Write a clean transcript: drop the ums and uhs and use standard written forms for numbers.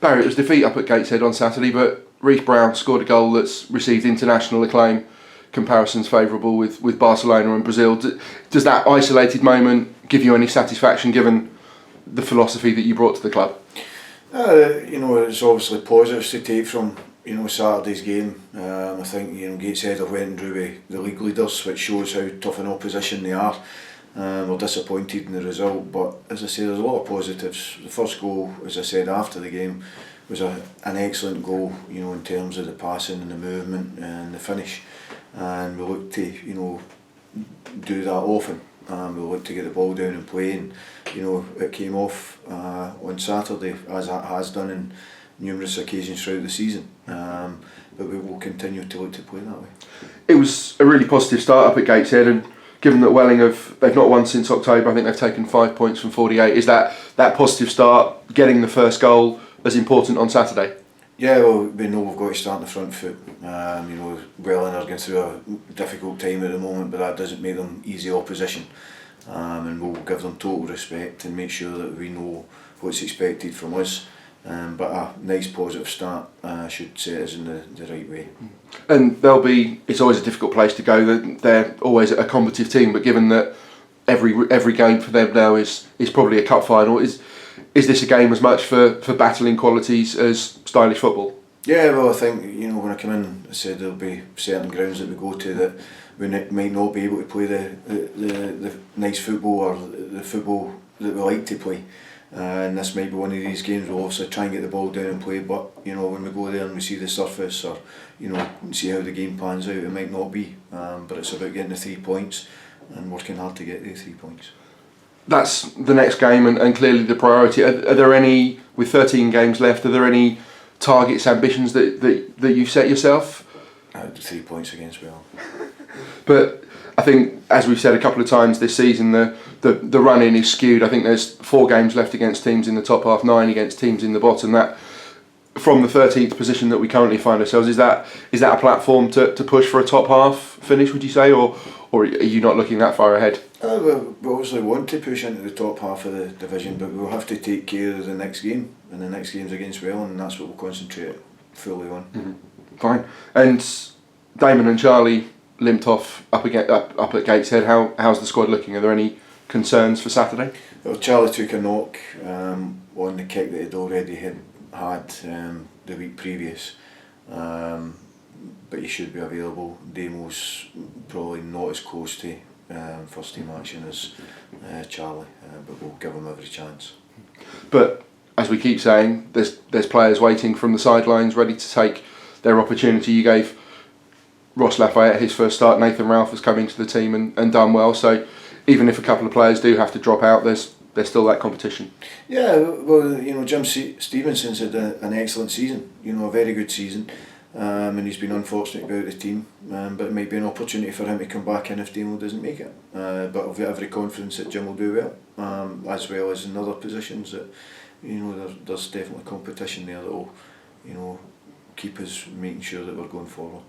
Barry, it was defeat up at Gateshead on Saturday, but Reece Brown scored a goal that's received international acclaim. Comparisons favourable with Barcelona and Brazil. Does that isolated moment give you any satisfaction, given the philosophy that you brought to the club? It's obviously positives to take from Saturday's game. I think Gateshead have went and drew with the league leaders, which shows how tough an opposition they are. We're disappointed in the result, but as I say, there's a lot of positives. The first goal, as I said after the game, was an excellent goal. In terms of the passing and the movement and the finish, and we look to do that often. We look to get the ball down and play, and it came off on Saturday, as it has done in numerous occasions throughout the season. But we will continue to look to play that way. It was a really positive start up at Gateshead, and given that Welling they've not won since October, I think they've taken 5 points from 48. Is that positive start, getting the first goal, as important on Saturday? Yeah, well, we know we've got to start on the front foot. Welling are going through a difficult time at the moment, but that doesn't make them easy opposition. And we'll give them total respect and make sure that we know what's expected from us. But a nice positive start should set us in the right way. And it's always a difficult place to go. They're always a competitive team, but given that every game for them now is probably a cup final, is this a game as much for battling qualities as stylish football? Yeah, well, I think when I come in, I said there'll be certain grounds that we go to that we might not be able to play the nice football or the football that we like to play. And this might be one of these games we'll obviously try and get the ball down and play, but when we go there and we see the surface or see how the game pans out, it might not be, but it's about getting the 3 points and working hard to get the 3 points. That's the next game and clearly the priority. Are there any, with 13 games left, are there any targets, ambitions that you've set yourself? 3 points against Welling. But I think, as we've said a couple of times this season, the run-in is skewed. I think there's 4 games left against teams in the top half, 9 against teams in the bottom. That, from the 13th position that we currently find ourselves, is that a platform to push for a top half finish, would you say, or are you not looking that far ahead? We obviously want to push into the top half of the division, but we'll have to take care of the next game, and the next game's against Welling, and that's what we'll concentrate fully on. Mm-hmm. Fine. And Damon and Charlie limped off up at Gateshead. How's the squad looking? Are there any concerns for Saturday? Well, Charlie took a knock on the kick that he'd already had the week previous, but he should be available. Damo's probably not as close to first team action as Charlie, but we'll give him every chance. But as we keep saying, there's players waiting from the sidelines ready to take their opportunity. You gave Ross Lafayette his first start. Nathan Ralph has come into the team and done well. So even if a couple of players do have to drop out, there's still that competition. Yeah, well, Jim Stevenson's had an excellent season. A very good season, and he's been unfortunate about the team. But it might be an opportunity for him to come back in if Damo doesn't make it. But I've got every confidence that Jim will do well, as well as in other positions. That there's definitely competition there that will keep us making sure that we're going forward.